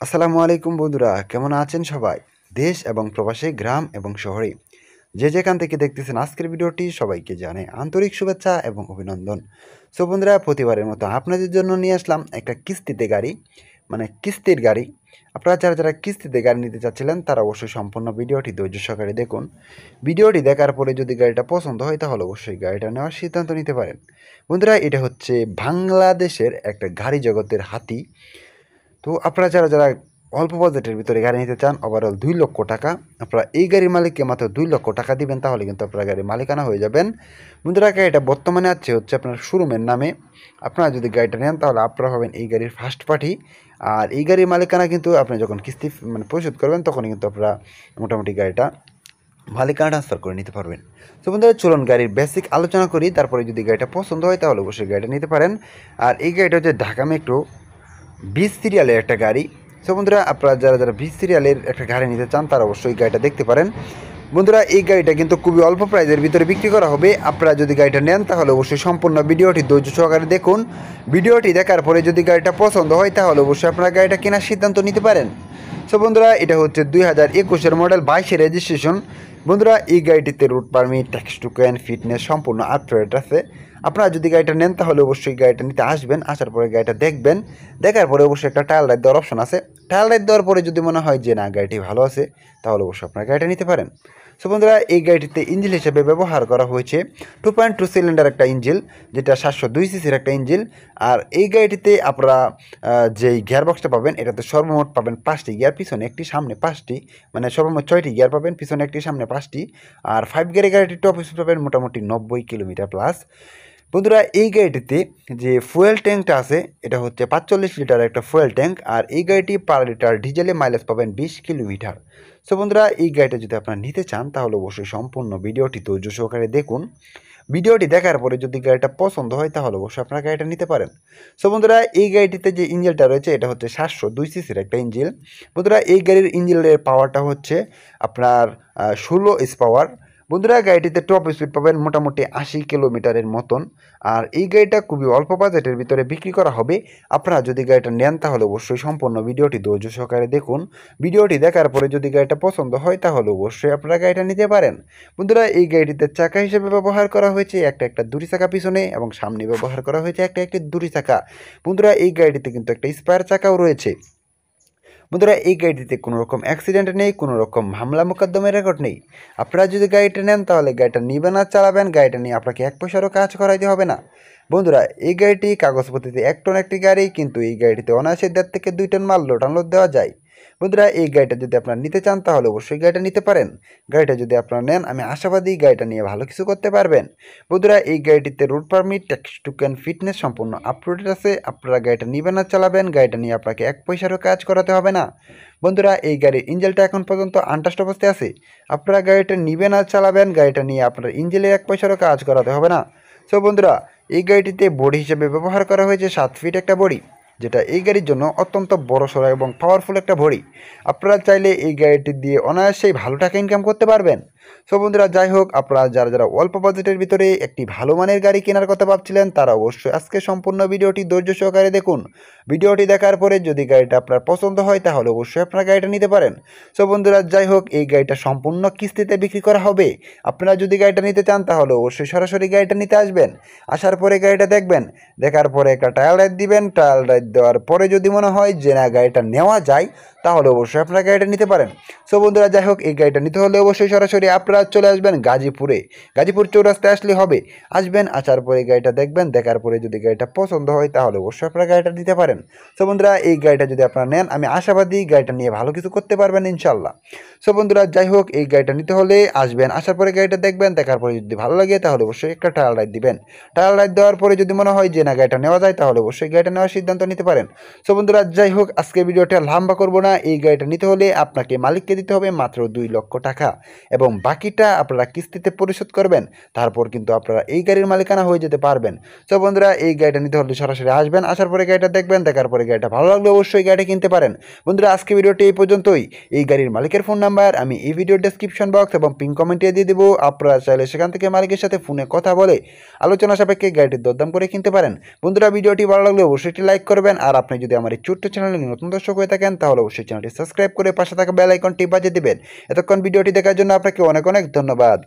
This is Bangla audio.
আসসালামু আলাইকুম বন্ধুরা, কেমন আছেন সবাই? দেশ এবং প্রবাসী, গ্রাম এবং শহরে যে যেখান থেকে দেখতেছেন আজকের ভিডিওটি, সবাইকে জানাই আন্তরিক শুভেচ্ছা এবং অভিনন্দন। সো বন্ধুরা, প্রতিবারের মতো আপনাদের জন্য নিয়ে আসলাম একটা কিস্তিতে গাড়ি, মানে কিস্তির গাড়ি। আপনারা যারা যারা কিস্তিতে গাড়ি নিতে চাচ্ছিলেন তারা অবশ্যই সম্পূর্ণ ভিডিওটি ধৈর্য সহকারে দেখুন। ভিডিওটি দেখার পরে যদি গাড়িটা পছন্দ হয় তাহলে অবশ্যই গাড়িটা নেওয়ার সিদ্ধান্ত নিতে পারেন। বন্ধুরা, এটা হচ্ছে বাংলাদেশের একটা গাড়ি জগতের হাতি। তো আপনারা যারা যারা অল্প বাজেটের ভিতরে গাড়ি নিতে চান, ওভারঅল 2 লক্ষ টাকা, আপনারা এই গাড়ির মালিককে মাত্র 2 লক্ষ টাকা দিবেন, তাহলে কিন্তু আপনারা গাড়ির মালিকানা হয়ে যাবেন। বন্ধুরা, গাড়িটা বর্তমানে হচ্ছে আপনার শোরুমের নামে। আপনারা যদি গাড়িটা নেন তাহলে আপনারা হবেন এই গাড়ির ফার্স্ট পার্টি। আর এই গাড়ির মালিকানা কিন্তু আপনি যখন কিস্তি পরিশোধ করবেন তখনই কিন্তু আপনারা মোটামুটি গাড়িটা মালিকানা ট্রান্সফার করে নিতে পারবেন। তো বন্ধুরা, চলুন গাড়ির বেসিক আলোচনা করি, তারপরে যদি গাড়িটা পছন্দ হয় তাহলে অবশ্যই গাড়িটা নিতে পারেন। আর এই গাড়িটা হচ্ছে ঢাকা মেট্রো 20 সিরিয়ালের একটা গাড়ি। সো বন্ধুরা, আপনারা যারা যারা 20 সিরিয়ালের একটা গাড়ি নিতে চান তারা অবশ্যই গাড়িটা দেখতে পারেন। বন্ধুরা, এই গাড়িটা কিন্তু খুবই অল্প প্রাইজের ভিতরে বিক্রি করা হবে। আপনারা যদি গাড়িটা নেন তাহলে অবশ্যই সম্পূর্ণ ভিডিওটি ধৈর্য সহকারে দেখুন। ভিডিওটি দেখার পরে যদি গাড়িটা পছন্দ হয় তাহলে অবশ্যই আপনারা গাড়িটা কেনার সিদ্ধান্ত নিতে পারেন। সো বন্ধুরা, এটা হচ্ছে 2021-এর মডেল, 22-এর রেজিস্ট্রেশন। বন্ধুরা, এই গাড়িটিতে route permit, tax token, fitness সম্পূর্ণ আপ টু ডেট আছে। আপনারা যদি গাড়িটা নেন তাহলে অবশ্যই গাড়িটা নিতে আসবেন, আসার পরে গাড়িটা দেখবেন। দেখার পরে অবশ্যই একটা ট্রায়াল রাইড দেওয়ার অপশন আছে। ট্রায়াল রাইড দেওয়ার পরে যদি মনে হয় যে না, গাড়িটি ভালো আছে, তাহলে অবশ্যই আপনারা গাড়িটা নিতে পারেন। সো বন্ধুরা, এই গাড়িটিতে ইঞ্জিন হিসেবে ব্যবহার করা হয়েছে 2.2 সিলিন্ডার একটা ইঞ্জিন, যেটা 702 সিসির একটা ইঞ্জিন। আর এই গাড়িটিতে আপনারা যেই গিয়ার বক্সটা পাবেন, এটাতে সর্বমোট পাবেন 5টি গিয়ার, পিছনে একটি, সামনে 5টি, মানে সর্বমোট 6টি গিয়ার পাবেন, পিছনে একটি, সামনে 5টি। আর 5 গিয়ারের গাড়িটি টপ স্পিড পাবেন মোটামুটি 90 কিলোমিটার প্লাস। বন্ধুরা, এই গাড়িটিতে যে ফুয়েল ট্যাঙ্কটা আছে এটা হচ্ছে 45 লিটার একটা ফুয়েল ট্যাঙ্ক। আর এই গাড়িটি পার লিটার ডিজেলে মাইলেজ পাবেন 20 কিলোমিটার। সো বন্ধুরা, এই গাড়িটা যদি আপনারা নিতে চান তাহলে অবশ্যই সম্পূর্ণ ভিডিওটি ধৈর্য সহকারে দেখুন। ভিডিওটি দেখার পরে যদি গাড়িটা পছন্দ হয় তাহলে অবশ্যই আপনারা গাড়িটা নিতে পারেন। সো বন্ধুরা, এই গাড়িটিতে যে ইঞ্জিনটা রয়েছে এটা হচ্ছে 702 সিসির একটা ইঞ্জিন। বন্ধুরা, এই গাড়ির ইঞ্জিনের পাওয়ারটা হচ্ছে আপনার 16 এস পাওয়ার। বন্ধুরা, গাড়িটিতে টপ স্পিড পাবেন মোটামুটি 80 কিলোমিটারের মতন। আর এই গাড়িটা খুবই অল্প বাজেটের ভিতরে বিক্রি করা হবে। আপনারা যদি গাড়িটা নেন তাহলে অবশ্যই সম্পূর্ণ ভিডিওটি ধৈর্য সহকারে দেখুন। ভিডিওটি দেখার পরে যদি গাড়িটা পছন্দ হয় তাহলে অবশ্যই আপনারা গাড়িটা নিতে পারেন। বন্ধুরা, এই গাড়িটিতে চাকা হিসেবে ব্যবহার করা হয়েছে একটা দুটি চাকা পিছনে, এবং সামনে ব্যবহার করা হয়েছে একটা দুটি চাকা। বন্ধুরা, এই গাড়িটিতে কিন্তু একটা স্পেয়ার চাকাও রয়েছে। বন্ধুরা, এই গাড়িটিতে কোনো রকম অ্যাক্সিডেন্ট নেই, কোনো রকম মামলা মোকদ্দমের রেকর্ড নেই। আপনারা যদি গাড়িটা নেন তাহলে গাড়িটা নেবেন আর চালাবেন, গাড়িটা নিয়ে আপনাকে 1 পয়সারও কাজ করাইতে হবে না। বন্ধুরা, এই গাড়িটি কাগজপত্রিতে 1 টন একটি গাড়ি, কিন্তু এই গাড়িটিতে অনায়াসে 1.5 থেকে 2 টন মাল লোড আনলোড দেওয়া যায়। বন্ধুরা, এই গাড়িটা যদি আপনারা নিতে চান তাহলে অবশ্যই গাড়িটা নিতে পারেন। গাড়িটা যদি আপনারা নেন, আমি আশাবাদী গাড়িটা নিয়ে ভালো কিছু করতে পারবেন। বন্ধুরা, এই গাড়িটিতে route permit, tax token, fitness সম্পূর্ণ আপডেট আছে। আপনারা গাড়িটা নেবেন আর চালাবেন, গাড়িটা নিয়ে আপনাকে 1 পয়সারও কাজ করাতে হবে না। বন্ধুরা, এই গাড়ির ইঞ্জিনটা এখন পর্যন্ত আনটাস্ট অবস্থায় আছে। আপনারা গাড়িটা নেবেন আর চালাবেন, গাড়িটা নিয়ে আপনার ইঞ্জিনের 1 পয়সারও কাজ করাতে হবে না। সো বন্ধুরা, এই গাড়িটিতে বডি হিসেবে ব্যবহার করা হয়েছে 7 ফিট একটা বডি, যেটা এই গাড়ির জন্য অত্যন্ত বড়সড় এবং পাওয়ারফুল একটা বডি। আপনারা চাইলে এই গাড়িটি দিয়ে অনায়াসেই ভালো টাকা ইনকাম করতে পারবেন। সো বন্ধুরা, যাই হোক, আপনারা যারা যারা অল্প বাজেটের ভিতরে একটি ভালো মানের গাড়ি কেনার কথা ভাবছিলেন তারা অবশ্যই আজকে সম্পূর্ণ ভিডিওটি ধৈর্য সহকারে দেখুন। ভিডিওটি দেখার পরে যদি গাড়িটা আপনার পছন্দ হয় তাহলে অবশ্যই আপনারা গাড়িটা নিতে পারেন। সো বন্ধুরা, যাই হোক, এই গাড়িটা সম্পূর্ণ কিস্তিতে বিক্রি করা হবে। আপনারা যদি গাড়িটা নিতে চান তাহলে অবশ্যই সরাসরি গাড়িটা নিতে আসবেন। আসার পরে গাড়িটা দেখবেন, দেখার পরে একটা ট্রায়াল রাইড দিবেন। ট্রায়াল রাইড দেওয়ার পরে যদি মনে হয় যে না, গাড়িটা নেওয়া যায়, তাহলে অবশ্যই আপনারা গাড়িটা নিতে পারেন। সো বন্ধুরা, যাই হোক, এই গাড়িটা নিতে হলে অবশ্যই সরাসরি আপনারা চলে আসবেন গাজীপুরে। গাজীপুর চৌরাস্তায় আসলে হবে। আসবেন, আসার পরে গাড়িটা দেখবেন, দেখার পরে যদি গাড়িটা পছন্দ হয় তাহলে অবশ্যই আপনারা গাড়িটা নিতে পারেন। সো বন্ধুরা, এই গাড়িটা যদি আপনারা নেন, আমি আশাবাদী গাড়িটা নিয়ে ভালো কিছু করতে পারবেন ইনশাল্লাহ। সো বন্ধুরা, যাই হোক, এই গাড়িটা নিতে হলে আসবেন, আসার পরে গাড়িটা দেখবেন, দেখার পরে যদি ভালো লাগে তাহলে অবশ্যই একটা ট্রায়াল রাইড দিবেন। ট্রায়াল রাইড দেওয়ার পরে যদি মনে হয় যে না, গাড়িটা নেওয়া যায়, তাহলে অবশ্যই গাড়িটা নেওয়ার সিদ্ধান্ত নিতে পারেন। সো বন্ধুরা, যাই হোক, আজকে ভিডিওটা লম্বা করবো না। এই গাড়িটা নিতে হলে আপনাকে মালিককে দিতে হবে মাত্র 2 লক্ষ টাকা, এবং বাকিটা আপনারা কিস্তিতে পরিশোধ করবেন, তারপর কিন্তু আপনারা এই গাড়ির মালিকানা হয়ে যেতে পারবেন। তো বন্ধুরা, এই গাড়িটা নিতে হলে সরাসরি আসবেন, আসার পরে গাড়িটা দেখবেন, দেখার পরে গাড়িটা ভালো লাগলে অবশ্যই গাড়িটা কিনতে পারেন। বন্ধুরা, আজকে ভিডিওটি এই পর্যন্তই। এই গাড়ির মালিকের ফোন নাম্বার আমি এই ভিডিওর ডেসক্রিপশন বক্স এবং পিন কমেন্টে দিয়ে দেবো। আপনারা চাইলে সেখান থেকে মালিকের সাথে ফোনে কথা বলে আলোচনা সাপেক্ষে গাড়িটির দরদাম করে কিনতে পারেন। বন্ধুরা, ভিডিওটি ভালো লাগলে অবশ্যই একটি লাইক করবেন, আর আপনি যদি আমার এই ছোট্ট চ্যানেলে নতুন দর্শক হয়ে থাকেন তাহলে অবশ্যই চ্যানেলটি সাবস্ক্রাইব করে পাশে থাকা বেল আইকনটি বাজিয়ে দিবেন। এতক্ষণ ভিডিওটি দেখার জন্য আপনাকে অনেক অনেক ধন্যবাদ।